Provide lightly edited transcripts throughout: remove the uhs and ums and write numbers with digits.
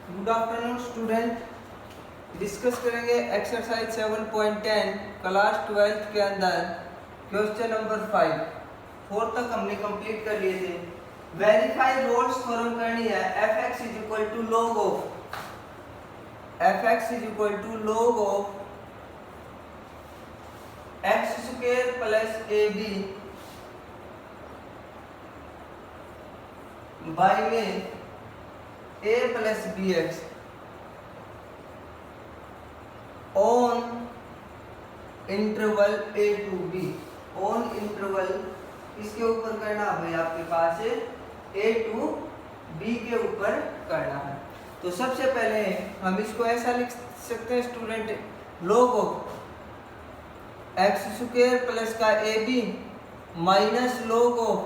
Good afternoon student. Discuss करेंगे exercise 7.10 class 12th के अंदर क्वेश्चन नंबर 5। 4 तक हमने कंप्लीट कर लिए थे। वेरीफाई रोल्स थ्योरम करनी है। fx is equal to log of x square plus ab by में a plus bx on interval a to b। On interval इसके ऊपर करना है भाई, आपके पास a टू b के ऊपर करना है। तो सबसे पहले हम इसको ऐसा लिख सकते हैं student, log of x square plus का ab minus log of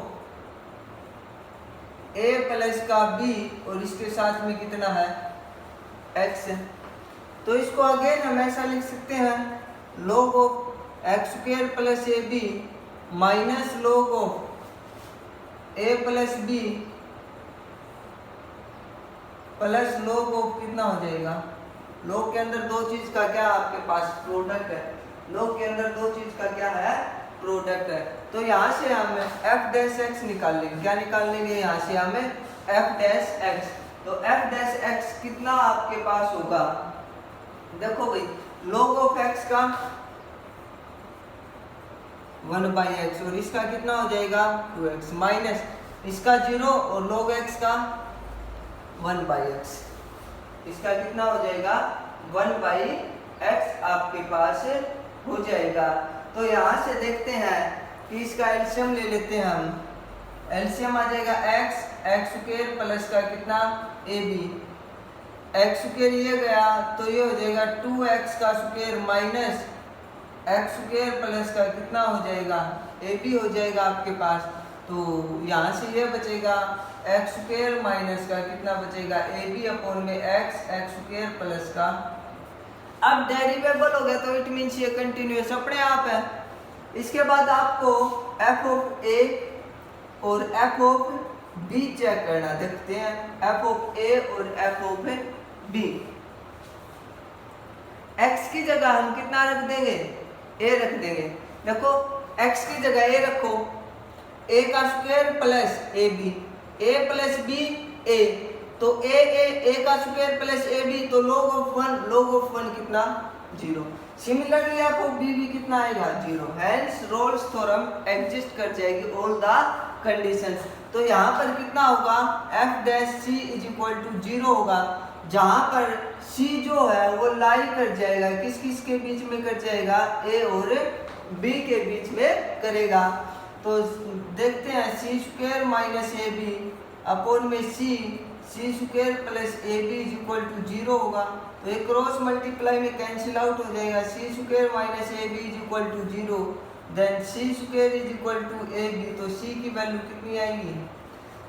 a plus का b और इसके साथ में कितना है x है। तो इसको अगेन हम ऐसा लिख सकते हैं, log of x square plus a b minus log of a plus b plus log of कितना हो जाएगा। log के अंदर दो चीज का क्या आपके पास प्रोडक्ट है। log के अंदर दो चीज का क्या है प्रोडक्ट है। तो यहाँ से हम f डैश x निकाल लेंगे। क्या निकाल लेंगे यहाँ से हमें f डैश x। तो f डैश x कितना आपके पास होगा, देखो भाई log ऑफ x का 1/x और इसका कितना हो जाएगा 2x माइनस इसका 0 और log x का 1/x। इसका कितना हो जाएगा 1/x आपके पास हो जाएगा। तो यहाँ से देखते हैं कि इसका एलसीएम ले लेते हैं हम। एलसीएम आ जाएगा x स्क्वायर प्लस का कितना ab। एक्स स्क्वायर ये गया तो ये हो जाएगा 2x का square minus x square plus का कितना हो जाएगा ab हो जाएगा आपके पास। तो यहाँ से ये बचेगा एक्स स्क्वायर माइनस का कितना बचेगा ab अपॉन में x स्क्वायर प्लस का। अब डेरिवेबल हो गया तो इट मीन्स ये कंटिन्यूअस अपने आप है। इसके बाद आपको f ऑफ a और f ऑफ b चेक करना। देखते हैं f ऑफ a और f ऑफ b। x की जगह हम कितना रख देंगे a रख देंगे। देखो x की जगह a रखो, a का square plus ab, a plus b a, तो a का स्क्वायर प्लस ab तो log ऑफ 1 कितना 0। सिमिलरली f ऑफ b भी कितना आएगा 0। हेंस रोल्स थ्योरम एग्जिस्ट कर जाएगी ऑल द कंडीशंस। तो यहाँ पर कितना होगा f dash c is equal to 0 होगा, जहां पर c जो है वो लाई कर जाएगा किस किस के बीच में कर जाएगा a और b के बीच में करेगा। तो देखते हैं c square minus a b upon में c square plus a b is equal to 0 होगा। तो ये क्रॉस मल्टीप्लाई में कैंसिल आउट हो जाएगा। c square minus a b is equal to 0 then c square is equal to a b. तो c की value कितनी आएगी,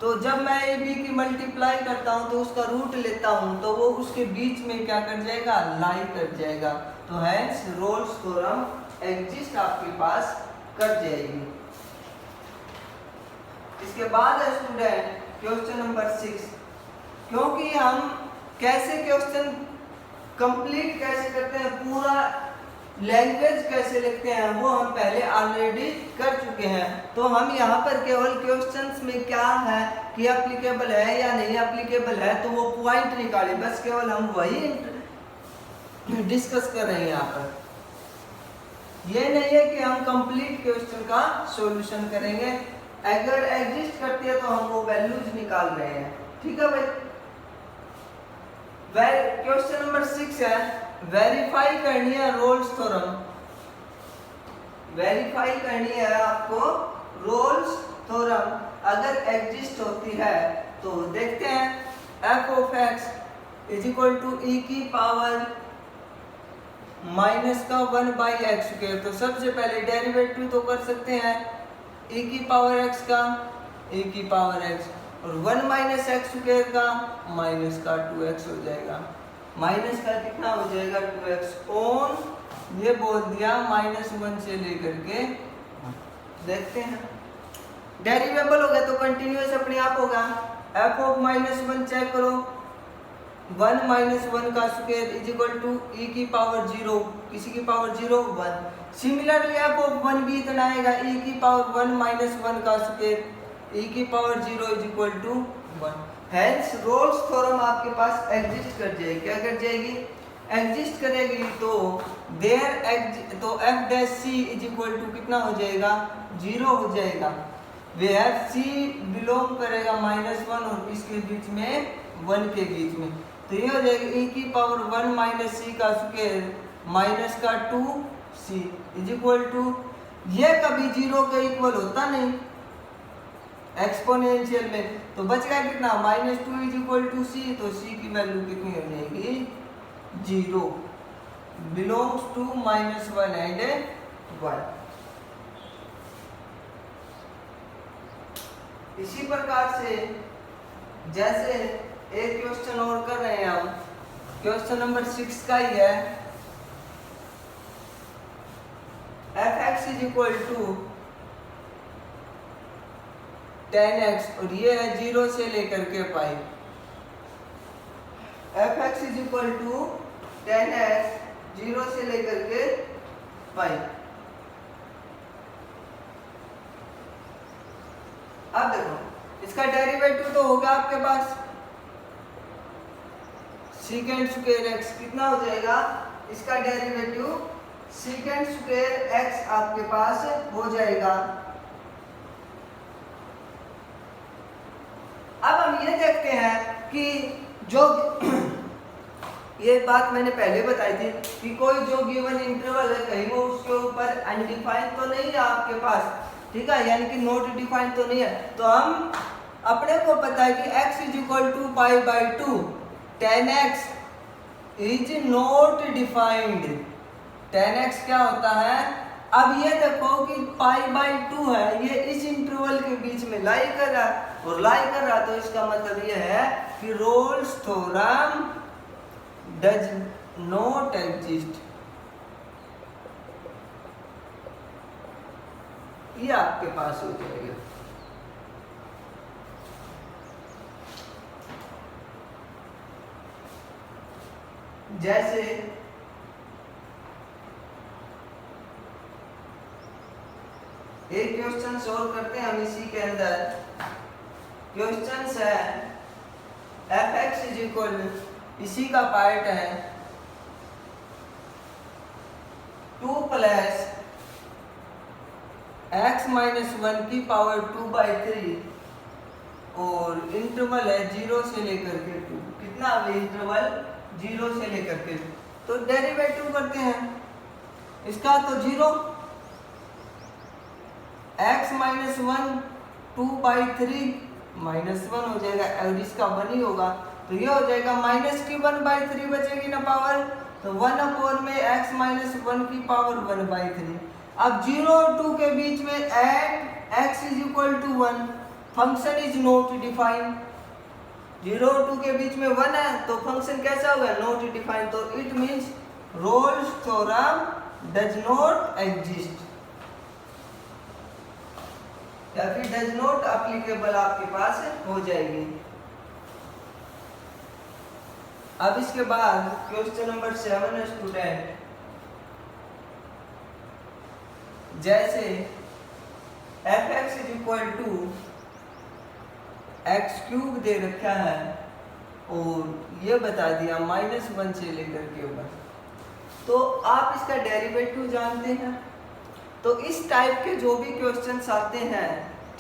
तो जब मैं ए बी की मल्टीप्लाई करता हूं तो उसका रूट लेता हूं तो वो उसके बीच में क्या कर जाएगा लाई कर जाएगा। तो हेंस रोल्स थ्योरम एग्जिस्ट आपके पास कर जाएगी। इसके बाद है स्टूडेंट क्वेश्चन नंबर 6। क्योंकि हम कैसे क्वेश्चन कंप्लीट कैसे करते हैं, पूरा लैंग्वेज कैसे लिखते हैं वो हम पहले ऑलरेडी कर चुके हैं। तो हम यहाँ पर केवल क्वेश्चंस में क्या है कि एप्लीकेबल है या नहीं एप्लीकेबल है तो वो पॉइंट निकाले, बस केवल हम वही डिस्कस कर रहे हैं यहाँ पर। ये नहीं है कि हम कंप्लीट क्वेश्चन का सॉल्यूशन करेंगे। अगर एग्जिस्ट करती है तो हम वो वैल्यूज निकाल रहे हैं। ठीक है भाई। क्वेश्चन नंबर 6 है, वेरीफाई करनी है रोल्स थ्योरम। वेरीफाई करनी है आपको रोल्स थ्योरम अगर एग्जिस्ट होती है। तो देखते हैं f of x is equal to e की पावर माइनस का 1/x स्क्वायर। तो सबसे पहले डेरिवेटिव तो कर सकते हैं e की पावर x का e की पावर x और 1 माइनस एक्स स्क्वायर का माइनस का 2x हो जाएगा। माइनस का कितना हो जाएगा 2x ऑन ये बोल दिया -1 से लेकर के। देखते हैं डेरिवेबल हो गया तो कंटिन्यूअस अपने आप होगा। f ऑफ -1 चेक करो, 1 माइनस 1 का स्क्वायर इज इक्वल टू ई की पावर 0, किसी की पावर 0 1। सिमिलरली एफ ऑफ 1 भी इतना आएगा, ई की पावर 1 माइनस 1 का स्क्वायर ई की power 0 is equal to 1। Hence Rolle's theorem आपके पास एग्जिस्ट कर जाएगी। क्या कर जाएगी? एग्जिस्ट करेगी। तो तो f dash c is equal to कितना हो जाएगा? 0 हो जाएगा। वेयर सी बिलोंग करेगा -1 और इसके बीच में 1 के बीच में, तो ये हो जाएगा e की पावर 1 माइनस सी का स्क्वायर माइनस का 2c इज इक्वल टू, ये कभी 0 के इक्वल होता नहीं एक्सपोनेंशियल में, तो बच गया कितना? -2 इज इक्वल टू सी, तो c की वैल्यू कितनी हो जाएगी? 0 बिलोंग्स टू -1 एंड 1। इसी प्रकार से जैसे एक क्वेश्चन और कर रहे हैं हम, क्वेश्चन नंबर 6 का ही है। f(x) is equal to 10x और ये है 0 से लेकर के पाई। f(x) is equal to 10x 0 से लेकर के पाई। अब देखो इसका डेरिवेटिव तो होगा आपके पास सेकेंड स्क्वायर x, कितना हो जाएगा इसका डेरिवेटिव? सेकेंड स्क्वायर x आपके पास हो जाएगा। अब हम ये देखते हैं कि जो ये बात मैंने पहले बताई थी कि कोई जो गिवन इंटरवल है कहीं वो उसके ऊपर अनडिफाइंड तो नहीं है आपके पास, ठीक है, यानी कि नॉट डिफाइंड तो नहीं है। तो हम अपने को पता है कि x is equal to pi by 2, 10x is not defined. 10x क्या होता है? अब ये देखो कि पाई बाई 2 है, ये इस इंटरवल के बीच में लाई कर रहा है और लाई कर रहा, तो इसका मतलब ये है कि roles theorem does not exist. ये आपके पास हो जाएगा। जैसे एक क्वेश्चन सोल्व करते हैं हम इसी के अंदर। क्वेश्चन है f(x) इज इक्वल, इसी का पार्ट है 2 प्लस x माइनस 1 की पावर 2/3 और इंटरवल है 0 से लेकर के 2। कितना है इंटरवल? 0 से लेकर के, तो डेरिवेटिव करते हैं इसका, तो 0 x माइनस 1 2/3 -1 हो जाएगा और इसका 1 ही होगा, तो ये हो जाएगा माइनस की 1/3 बचेगी ना पावर, तो 1 में x माइनस 1 की पावर 1/3। अब 0 और 2 के बीच में at x is equal to 1, function is not defined. 0 और 2 के बीच में 1 है तो फंक्शन कैसा होगा? Not defined. तो it means Rolle's theorem does not exist या फिर डज नॉट एप्लीकेबल आपके पास हो जाएगी। अब इसके बाद क्वेश्चन नंबर 7 स्टूडेंट, जैसे f(x) is equal to x³ दे रखा है और ये बता दिया -1 से लेकर के 1, तो आप इसका डेरिवेटिव जानते हैं। तो इस टाइप के जो भी क्वेश्चंस आते हैं,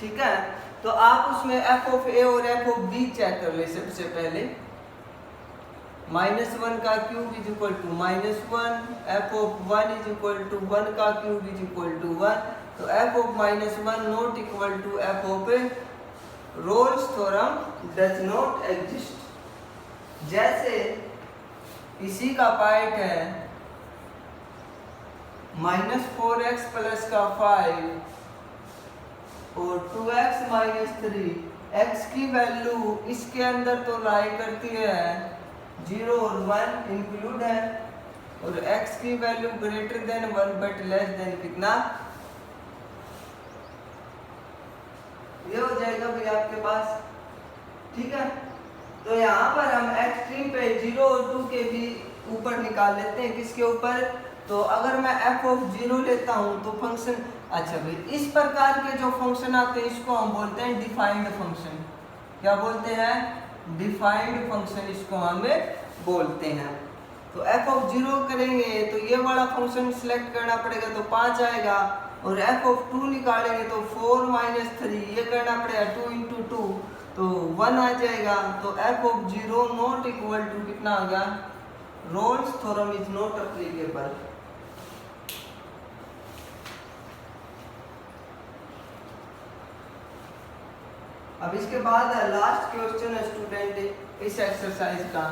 ठीक है, तो आप उसमें f(a) और f(b) चेक कर ले। सबसे पहले -1 का cube is equal to -1, f(1) is equal to 1 का क्यूब इज इक्वल टू 1, तो f(-1) not equal to f(a), Rolle's theorem does not exist. जैसे इसी का पार्ट है -4x प्लस का 5 और 2x माइनस 3, x की वैल्यू इसके अंदर तो लाई करती है 0 और 1 इंक्लूड है, और x की value greater than 1 but less than कितना? ये हो जाएगा भाई आपके पास, ठीक है। तो यहाँ पर हम एक्सट्रीम पे 0 और 2 के भी ऊपर निकाल लेते हैं। किसके ऊपर? तो अगर मैं f ऑफ 0 लेता हूँ तो फंक्शन, अच्छा भाई, इस प्रकार के जो फंक्शन आते हैं इसको हम बोलते हैं डिफाइंड फंक्शन। क्या बोलते हैं? डिफाइंड फंक्शन इसको हमें बोलते हैं। तो f ऑफ 0 करेंगे तो ये वाला फंक्शन सिलेक्ट करना पड़ेगा, तो 5 आएगा। और f ऑफ 2 निकालेंगे तो 4 - 3 ये करना पड़ेगा, 2 × 2 तो 1 आ जाएगा। तो f of 0 not equal to कितना आ गया? Rolle's theorem is not applicable. अब इसके बाद लास्ट क्वेश्चन है स्टूडेंट इस एक्सरसाइज का,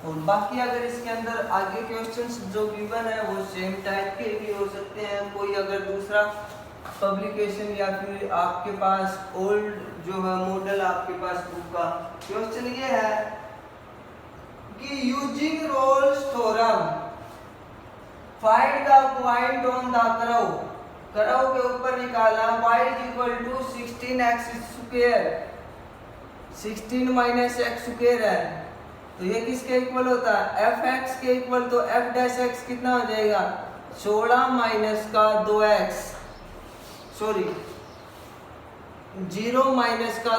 और बाकी अगर इसके अंदर आगे क्वेश्चंस जो गिवन है वो सेम टाइप के भी हो सकते हैं। कोई अगर दूसरा पब्लिकेशन या फिर आपके पास ओल्ड जो है मॉडल आपके पास बुक का, क्वेश्चन ये है कि using Rolle's theorem find the point on the curve के ऊपर निकाला y = 16x²। 16 - x² है तो ये किसके इक्वल होता है? fx के इक्वल। तो f' कितना हो जाएगा? 16 - 2x, सॉरी 0 -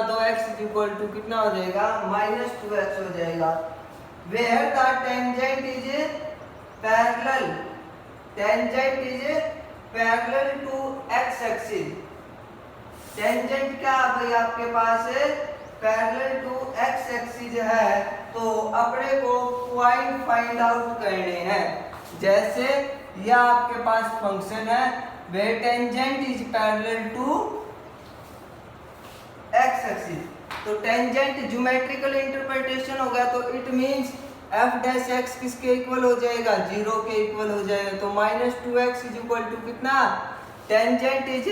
2x = कितना हो जाएगा? -2x हो जाएगा। Where the tangent is parallel, tangent is parallel to x axis. Tangent क्या भाई आपके पास है? पैरेलल टू x एक्सिस है। तो अपने को पॉइंट फाइंड आउट करने हैं। जैसे यह आपके पास फंक्शन है where tangent is parallel to x axis, तो टेंजेंट ज्योमेट्रिकल इंटरप्रिटेशन होगा। तो इट मींस f' किसके इक्वल हो जाएगा? 0 के इक्वल हो जाएगा। तो -2x = कितना? Tangent is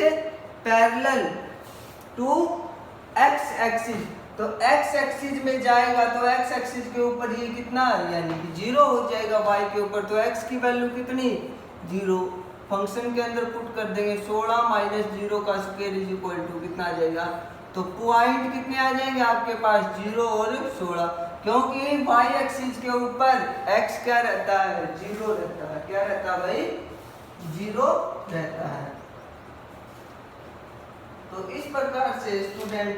parallel to x axis. तो x एक्सिस में जाएगा तो x एक्सिस के ऊपर ये कितना, यानी कि 0 हो जाएगा y के ऊपर। तो x की वैल्यू कितनी? 0। फंक्शन के अंदर पुट कर देंगे 16 - 0 का स्क्वायर = कितना आ जाएगा? तो पॉइंट कितने आ जाएंगे आपके पास? 0 और 16, क्योंकि y एक्सिस के ऊपर x क्या रहता है? 0 रहता है। क्या रहता है भाई? 0 रहता है। तो इस प्रकार से स्टूडेंट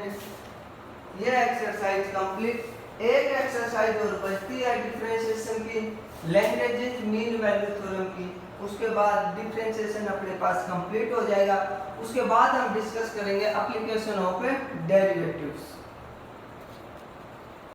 ये एक्सरसाइज कंप्लीट। एक एक्सरसाइज और बचती है डिफरेंशिएशन की, लैग्रेंज मीन वैल्यू थ्योरम की। उसके बाद डिफरेंशिएशन अपने पास कंप्लीट हो जाएगा। उसके बाद हम डिस्कस करेंगे एप्लीकेशन ऑफ डेरिवेटिव्स।